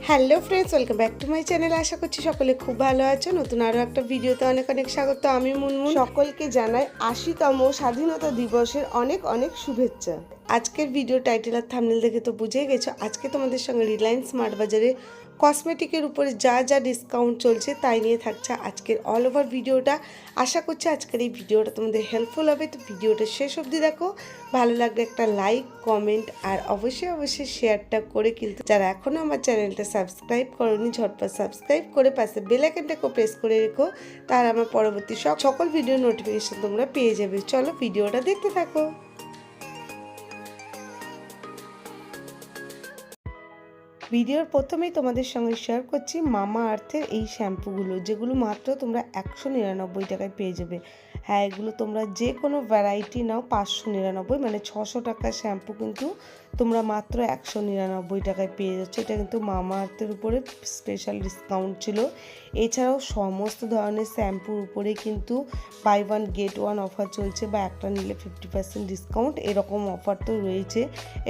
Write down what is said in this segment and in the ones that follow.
Hello friends, welcome back to my channel. আশা করছি সকলে খুব ভালো আছো। নতুন আরও একটা ভিডিওতে অনেক অনেক স্বাগত। আমি মুনমুন। সকলকে জানাই ৮০তম স্বাধীনতা দিবসের অনেক অনেক শুভেচ্ছা। আজকের ভিডিও টাইটেল আর থাম্বনেল দেখে তো বুঝেই গেছো, আজকে তোমাদের সঙ্গে রিলায়েন্স স্মার্ট বাজারে কসমেটিকের উপরে যা যা ডিসকাউন্ট চলছে তাই নিয়ে থাকছে আজকের অল ওভার ভিডিওটা। আশা করছি আজকের এই ভিডিওটা তোমাদের হেল্পফুল হবে। তো ভিডিওটা শেষ অবধি দেখো, ভালো লাগলে একটা লাইক, কমেন্ট আর অবশ্যই শেয়ারটা করে, কিন্তু যারা এখনও আমার চ্যানেলটা সাবস্ক্রাইব করোনি ঝটপট সাবস্ক্রাইব করে পাশে বেল আইকনটাকে প্রেস করে রেখো, তার আমার পরবর্তী সকল ভিডিও নোটিফিকেশন তোমরা পেয়ে যাবে। চলো ভিডিওটা দেখতে থাকো। ভিডিওর প্রথমেই তোমাদের সঙ্গে শেয়ার করছি মামা আর্থের এই শ্যাম্পুগুলো, যেগুলো মাত্র তোমরা 199 টাকায় পেয়ে যাবে। হ্যাঁ, এগুলো তোমরা যে কোনো ভ্যারাইটি নাও 599, মানে 600 টাকার শ্যাম্পু কিন্তু তোমরা মাত্র 199 টাকায় পেয়ে যাচ্ছ। এটা কিন্তু মামা আর্থের উপরে স্পেশাল ডিসকাউন্ট ছিল। এছাড়াও সমস্ত ধরনের শ্যাম্পুর উপরে কিন্তু buy one get one offer চলছে, বা একটা নিলে 50% ডিসকাউন্ট, এরকম অফার তো রয়েছে।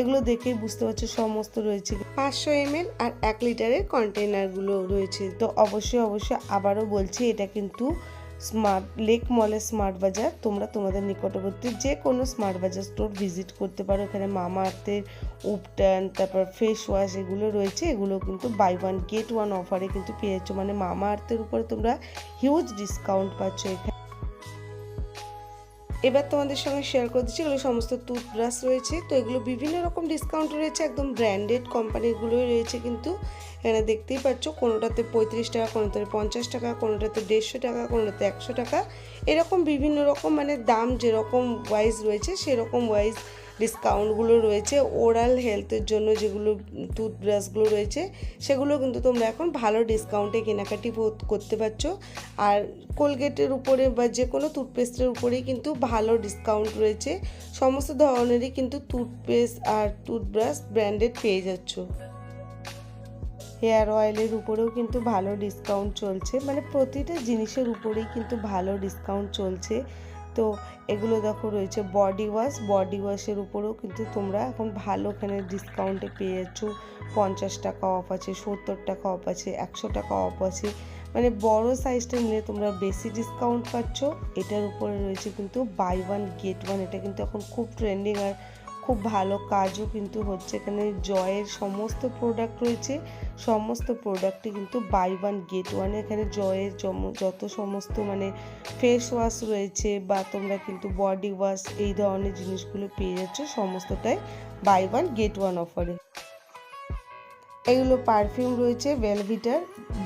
এগুলো দেখেই বুঝতে পারছো সমস্ত রয়েছে। 500 ml আর 1 লিটারের কন্টেনারগুলো রয়েছে। তো অবশ্যই আবারও বলছি, এটা কিন্তু স্মার্ট লেক মলের স্মার্ট বাজার। তোমরা তোমাদের নিকটবর্তী যে কোনো স্মার্ট বাজার স্টোর ভিজিট করতে পারো। এখানে মামা আর্থের উপটান, তারপর ফেস ওয়াশ এগুলো রয়েছে। এগুলো কিন্তু বাই ওয়ান গেট ওয়ান অফারে কিন্তু পেয়ে যাচ্ছ, মানে মামা আর্থের উপরে তোমরা হিউজ ডিসকাউন্ট পাচ্ছ এখানে। এবার তোমাদের সঙ্গে শেয়ার করে দিচ্ছি, এগুলো সমস্ত টুথব্রাশ রয়েছে। তো এগুলো বিভিন্ন রকম ডিসকাউন্ট রয়েছে, একদম ব্র্যান্ডেড কোম্পানিগুলোই রয়েছে। কিন্তু এখানে দেখতেই পাচ্ছ, কোনোটাতে 35 টাকা, কোনোটাতে 50 টাকা, কোনোটাতে 150 টাকা, কোনোটাতে 100 টাকা, এরকম বিভিন্ন রকম, মানে দাম যেরকম ওয়াইজ রয়েছে সেরকম ওয়াইজ ডিসকাউন্টগুলো রয়েছে। ওরাল হেলথের জন্য যেগুলো টুথব্রাশগুলো রয়েছে সেগুলো কিন্তু তোমরা এখন ভালো ডিসকাউন্টে কেনাকাটি করতে পারছো। আর কোলগেটের উপরে বা যে কোনো টুথপেস্টের উপরেই কিন্তু ভালো ডিসকাউন্ট রয়েছে। সমস্ত ধরনেরই কিন্তু টুথপেস্ট আর টুথব্রাশ ব্র্যান্ডেড পেয়ে যাচ্ছ। হেয়ার অয়েলের উপরেও কিন্তু ভালো ডিসকাউন্ট চলছে, মানে প্রতিটা জিনিসের উপরেই কিন্তু ভালো ডিসকাউন্ট চলছে। তো এগুলো দেখো রয়েছে বডি ওয়াশের উপরেও কিন্তু তোমরা এখন ভালো এখানে ডিসকাউন্টে পেয়ে যাচ্ছ। 50 টাকা অফ আছে, 70 টাকা অফ আছে, 100 টাকা অফ আছে, মানে বড় সাইজটা নিলে তোমরা বেশি ডিসকাউন্ট পাচ্ছ। এটার উপরে রয়েছে কিন্তু বাই ওয়ান গেট ওয়ান, এটা কিন্তু এখন খুব ট্রেন্ডিং আর খুব ভালো কাজও কিন্তু হচ্ছে। এখানে জয়ের সমস্ত প্রোডাক্ট রয়েছে, সমস্ত প্রোডাক্টই কিন্তু বাই ওয়ান গেট ওয়ান। এখানে জয়ের যত সমস্ত মানে ফেস ওয়াশ রয়েছে, বা তোমরা কিন্তু বডি ওয়াশ, এই ধরনের জিনিসগুলো পেয়ে যাচ্ছ সমস্তটাই বাই ওয়ান গেট ওয়ান অফারে। এগুলো পারফিউম রয়েছে ভেলভিটার,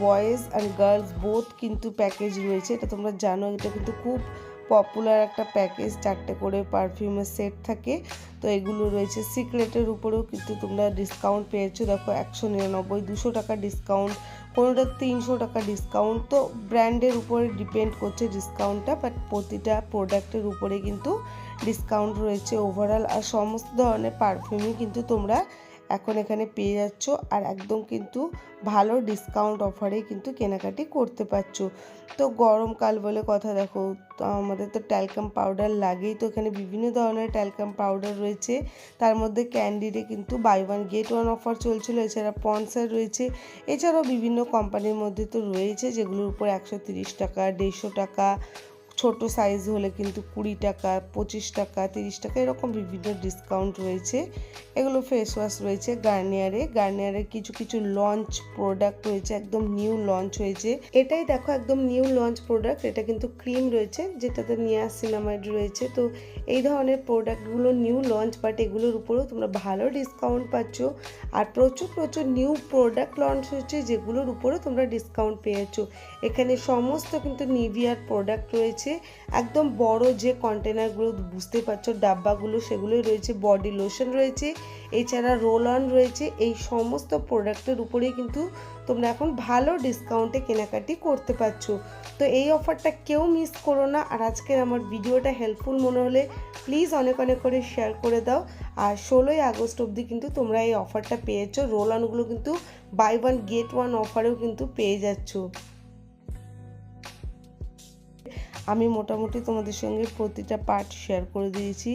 বয়েজ অ্যান্ড গার্লস বোথ কিন্তু প্যাকেজ রয়েছে। এটা তোমরা জানো, এটা কিন্তু খুব পপুলার একটা প্যাকেজ, 4টে করে পারফিউমের সেট থাকে। তো এগুলো রয়েছে। সিক্রেটের উপরেও কিন্তু তোমরা ডিসকাউন্ট পেয়েছো। দেখো 199, 200 টাকা ডিসকাউন্ট, কোনোটা 300 টাকা ডিসকাউন্ট। তো ব্র্যান্ডের উপরে ডিপেন্ড করছে ডিসকাউন্টটা, বাট প্রতিটা প্রোডাক্টের উপরে কিন্তু ডিসকাউন্ট রয়েছে ওভারঅল। আর সমস্ত ধরনের পারফিউমই কিন্তু তোমরা এখন এখানে পেয়ে যাচ্ছ, আর একদম কিন্তু ভালো ডিসকাউন্ট অফারে কিন্তু কেনাকাটি করতে পারছো। তো গরমকাল বলে কথা, দেখো তো আমাদের তো ট্যালকাম পাউডার লাগেই। তো এখানে বিভিন্ন ধরনের ট্যালকাম পাউডার রয়েছে, তার মধ্যে ক্যান্ডিডে কিন্তু buy one get one offer চলছিল। এছাড়া পন্সের রয়েছে, এছাড়াও বিভিন্ন কোম্পানির মধ্যে তো রয়েছে যেগুলোর উপর 130 টাকা, 150 টাকা, ছোট সাইজ হলে কিন্তু 20 টাকা, 25 টাকা, 30 টাকা এরকম বিভিন্ন ডিসকাউন্ট রয়েছে। এগুলো ফেস ওয়াশ রয়েছে গার্নিয়ারের কিছু কিছু লঞ্চ প্রোডাক্ট রয়েছে, একদম নিউ লঞ্চ হয়েছে। এটাই দেখো একদম নিউ লঞ্চ প্রোডাক্ট, এটা কিন্তু ক্রিম রয়েছে যেটাতে নিয়াসিনামাইড রয়েছে। তো এই ধরনের প্রোডাক্টগুলো নিউ লঞ্চ, বাট এগুলোর উপরেও তোমরা ভালো ডিসকাউন্ট পাচ্ছ। আর প্রচুর প্রচুর নিউ প্রোডাক্ট লঞ্চ হচ্ছে যেগুলোর উপরেও তোমরা ডিসকাউন্ট পেয়েছো। এখানে সমস্ত কিন্তু নিভিয়ার প্রোডাক্ট রয়েছে, একদম বড় যে কন্টেনারগুলো বুঝতে পারছো ডাব্বাগুলো সেগুলোই রয়েছে, বডি লোশন রয়েছে, এছাড়া রোল অন রয়েছে। এই সমস্ত প্রোডাক্টের উপরেই কিন্তু তোমরা এখন ভালো ডিসকাউন্টে কেনাকাটি করতে পারছো। তো এই অফারটা কেউ মিস করো না। আর আজকের আমার ভিডিওটা হেল্পফুল মনে হলে প্লিজ অনেক অনেক করে শেয়ার করে দাও। আর 16ই আগস্ট অবধি কিন্তু তোমরা এই অফারটা পেয়েছো। রোল অনগুলো কিন্তু বাই ওয়ান গেট ওয়ান অফারেও কিন্তু পেয়ে যাচ্ছ। আমি মোটামুটি তোমাদের সঙ্গে প্রতিটা পার্ট শেয়ার করে দিয়েছি।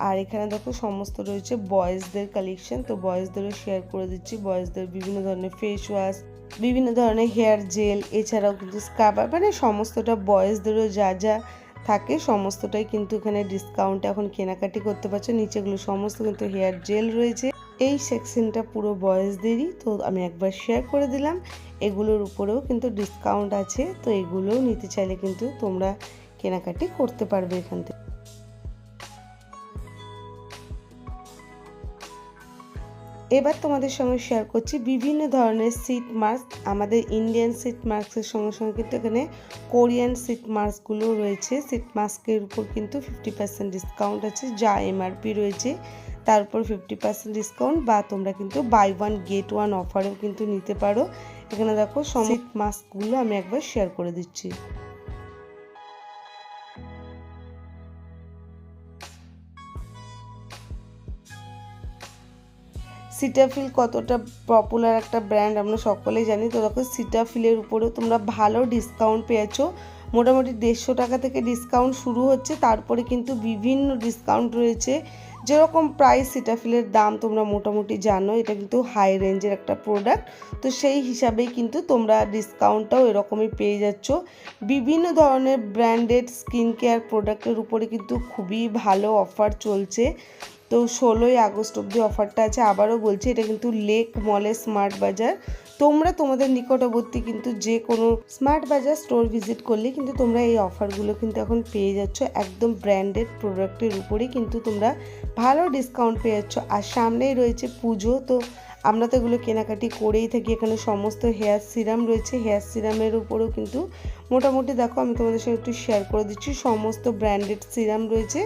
আর এখানে দেখো সমস্ত রয়েছে বয়েজদের কালেকশন, তো বয়েজদেরও শেয়ার করে দিচ্ছি। বয়েজদের বিভিন্ন ধরনের ফেস ওয়াশ, বিভিন্ন ধরনের হেয়ার জেল, এছাড়াও কিন্তু স্ক্রাবার, মানে সমস্তটা বয়েজদেরও যা যা থাকে সমস্তটাই কিন্তু এখানে ডিসকাউন্টে এখন কেনাকাটি করতে পারছো। নিচেগুলো সমস্ত কিন্তু হেয়ার জেল রয়েছে। এই সেকশনটা পুরো বয়েজদেরই, তো আমি একবার শেয়ার করে দিলাম। এগুলোর উপরেও কিন্তু ডিসকাউন্ট আছে, তো এগুলোও নিতে চাইলে কিন্তু তোমরা কেনাকাটি করতে পারবে এখান থেকে। এবার তোমাদের সঙ্গে শেয়ার করছি বিভিন্ন ধরনের সিট মাস্ক। আমাদের ইন্ডিয়ান সিট মাস্কের সঙ্গে সঙ্গে কিন্তু এখানে কোরিয়ান সিট মাস্কগুলো রয়েছে। সিট মাস্কের উপর কিন্তু 50% ডিসকাউন্ট আছে, যা এমআরপি রয়েছে তার উপর 50% ডিসকাউন্ট, বা তোমরা কিন্তু বাই ওয়ান গেট ওয়ান অফারেও কিন্তু নিতে পারো। এখানে দেখো সিট মাস্কগুলো আমি একবার শেয়ার করে দিচ্ছি। সিটাফিল কতটা পপুলার একটা ব্র্যান্ড আমরা সকলেই জানি। তো দেখো সিটাফিলের উপরেও তোমরা ভালো ডিসকাউন্ট পেয়েছো। মোটামুটি 150 টাকা থেকে ডিসকাউন্ট শুরু হচ্ছে, তারপরে কিন্তু বিভিন্ন ডিসকাউন্ট রয়েছে। যেরকম প্রাইস সিটাফিলের দাম তোমরা মোটামুটি জানো, এটা কিন্তু হাই রেঞ্জের একটা প্রোডাক্ট, তো সেই হিসাবেই কিন্তু তোমরা ডিসকাউন্টটাও এরকমই পেয়ে যাচ্ছ। বিভিন্ন ধরনের ব্র্যান্ডেড স্কিন কেয়ার প্রোডাক্টের উপরে কিন্তু খুবই ভালো অফার চলছে। তো 16ই আগস্ট অবধি অফারটা আছে। আবারও বলছি, এটা কিন্তু লেক মলের স্মার্ট বাজার। তোমরা তোমাদের নিকটবর্তী কিন্তু যে কোনো স্মার্ট বাজার স্টোর ভিজিট করলে কিন্তু তোমরা এই অফারগুলো কিন্তু এখন পেয়ে যাচ্ছ। একদম ব্র্যান্ডেড প্রোডাক্টের উপরেই কিন্তু তোমরা ভালো ডিসকাউন্ট পেয়ে যাচ্ছ। আর সামনেই রয়েছে পুজো, তো আমরা তো এগুলো কেনাকাটি করেই থাকি। এখানে সমস্ত হেয়ার সিরাম রয়েছে, হেয়ার সিরামের উপরেও কিন্তু মোটামুটি দেখো আমি তোমাদের সঙ্গে একটু শেয়ার করে দিচ্ছি। সমস্ত ব্র্যান্ডেড সিরাম রয়েছে,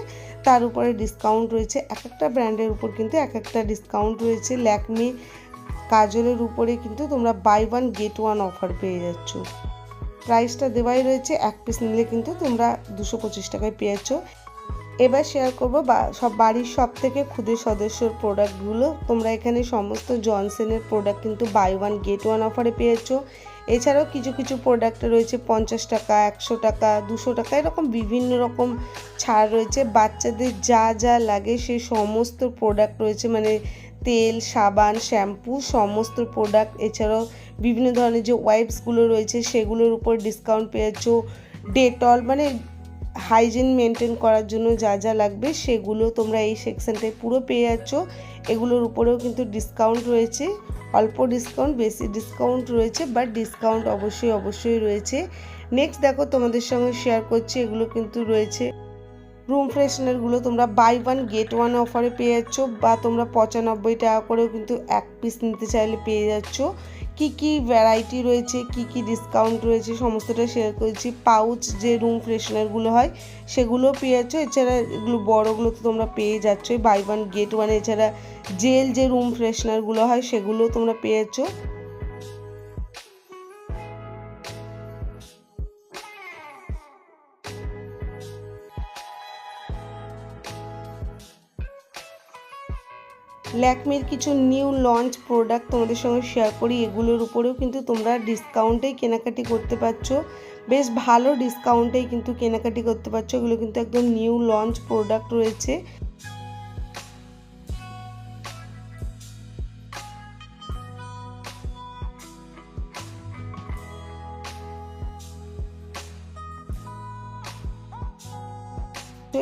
তার উপরে ডিসকাউন্ট রয়েছে। এক একটা ব্র্যান্ডের উপর কিন্তু এক একটা ডিসকাউন্ট রয়েছে। ল্যাকমি কাজলের উপরে কিন্তু তোমরা buy one get one offer পেয়ে যাচ্ছ। প্রাইসটা দেওয়াই রয়েছে, এক পিস নিলে কিন্তু তোমরা 225 টাকায় পেয়েছো। এবার শেয়ার করবো সব বাড়ির সব থেকে ক্ষুদে সদস্যর প্রোডাক্টগুলো। তোমরা এখানে সমস্ত জনসনের প্রোডাক্ট কিন্তু বাই ওয়ান গেট ওয়ান অফারে পেয়েছো। এছাড়াও কিছু কিছু প্রোডাক্ট রয়েছে 50 টাকা, 100 টাকা, 200 টাকা, এরকম বিভিন্ন রকম ছাড় রয়েছে। বাচ্চাদের যা যা লাগে সেই সমস্ত প্রোডাক্ট রয়েছে, মানে তেল, সাবান, শ্যাম্পু, সমস্ত প্রোডাক্ট। এছাড়াও বিভিন্ন ধরনের যে ওয়াইপসগুলো রয়েছে সেগুলোর উপর ডিসকাউন্ট পেয়েছো। ডেটল, মানে হাইজিন মেনটেন করার জন্য যা যা লাগবে সেগুলো তোমরা এই সেকশনটায় পুরো পেয়ে যাচ্ছ। এগুলোর উপরেও কিন্তু ডিসকাউন্ট রয়েছে, অল্প ডিসকাউন্ট, বেশি ডিসকাউন্ট রয়েছে, বাট ডিসকাউন্ট অবশ্যই রয়েছে। নেক্সট দেখো তোমাদের সঙ্গে শেয়ার করছি, এগুলো কিন্তু রয়েছে রুম ফ্রেশনারগুলো তোমরা বাই ওয়ান গেট ওয়ান অফারে পেয়ে যাচ্ছ, বা তোমরা 95 টাকা করেও কিন্তু এক পিস নিতে চাইলে পেয়ে যাচ্ছ। কি কি ভ্যারাইটি রয়েছে, কি কি ডিসকাউন্ট রয়েছে সমস্তটা শেয়ার করেছি। পাউচ যে রুম ফ্রেশনারগুলো হয় সেগুলোও পেয়ে যাচ্ছ। এছাড়া এগুলো বড়োগুলো তো তোমরা পেয়ে যাচ্ছ বাই ওয়ান গেট ওয়ান। এছাড়া জেল যে রুম ফ্রেশনারগুলো হয় সেগুলোও তোমরা পেয়ে যাচ্ছ। ল্যাকমির কিছু নিউ লঞ্চ প্রোডাক্ট তোমাদের সঙ্গে শেয়ার করি। এগুলোর উপরেও কিন্তু তোমরা ডিসকাউন্টেই কেনাকাটি করতে পারছো, বেশ ভালো ডিসকাউন্টেই কিন্তু কেনাকাটি করতে পারছো। এগুলো কিন্তু একদম নিউ লঞ্চ প্রোডাক্ট রয়েছে।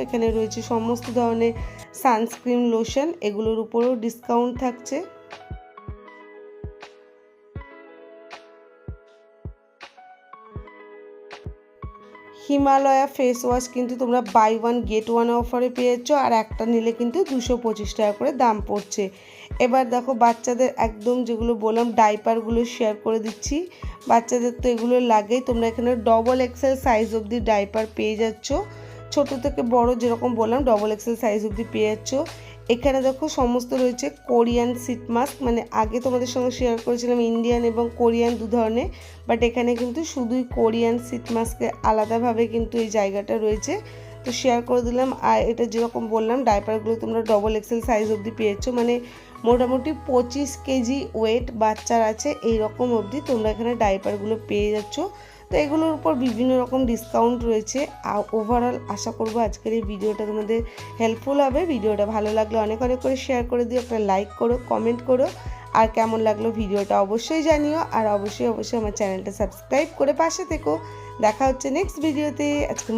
এখানে রয়েছে সমস্ত ধরনের সানস্ক্রিন লোশন, এগুলোর উপরেও ডিসকাউন্ট থাকছে। হিমালয়া ফেস ওয়াশ কিন্তু তোমরা বাই ওয়ান গেট ওয়ান অফারে পেয়ে যাচ্ছ, আর একটা নিলে কিন্তু 225 টাকা করে দাম পড়ছে। এবার দেখো বাচ্চাদের একদম যেগুলো বললাম ডাইপারগুলো শেয়ার করে দিচ্ছি। বাচ্চাদের তো এগুলো লাগেই, তোমরা এখানে ডবল এক্সেল সাইজ অবধি ডাইপার পেয়ে যাচ্ছ, ছোট থেকে বড় যেরকম বললাম ডবল এক্সেল সাইজ অবধি পেয়ে যাচ্ছ। এখানে দেখো সমস্ত রয়েছে কোরিয়ান সিট মাস্ক, মানে আগে তোমাদের সঙ্গে শেয়ার করেছিলাম ইন্ডিয়ান এবং কোরিয়ান দু ধরনের, বাট এখানে কিন্তু শুধুই কোরিয়ান সিট মাস্কের আলাদাভাবে কিন্তু এই জায়গাটা রয়েছে, তো শেয়ার করে দিলাম। আর এটা যেরকম বললাম ডাইপারগুলো তোমরা ডবল এক্সেল সাইজ অবধি পেয়েছো, মানে মোটামুটি 25 কেজি ওয়েট বাচ্চার আছে এই রকম অবধি তোমরা এখানে ডাইপারগুলো পেয়ে যাচ্ছ। তো এগুলোর উপর বিভিন্ন রকম ডিসকাউন্ট রয়েছে। আর ওভারঅল আশা করবো আজকের এই ভিডিওটা তোমাদের হেল্পফুল হবে। ভিডিওটা ভালো লাগলে অনেক অনেক করে শেয়ার করে দিও, একটা লাইক করো, কমেন্ট করো, আর কেমন লাগলো ভিডিওটা অবশ্যই জানিও। আর অবশ্যই আমার চ্যানেলটা সাবস্ক্রাইব করে পাশে থেকো। দেখা হচ্ছে নেক্সট ভিডিওতে। আজকের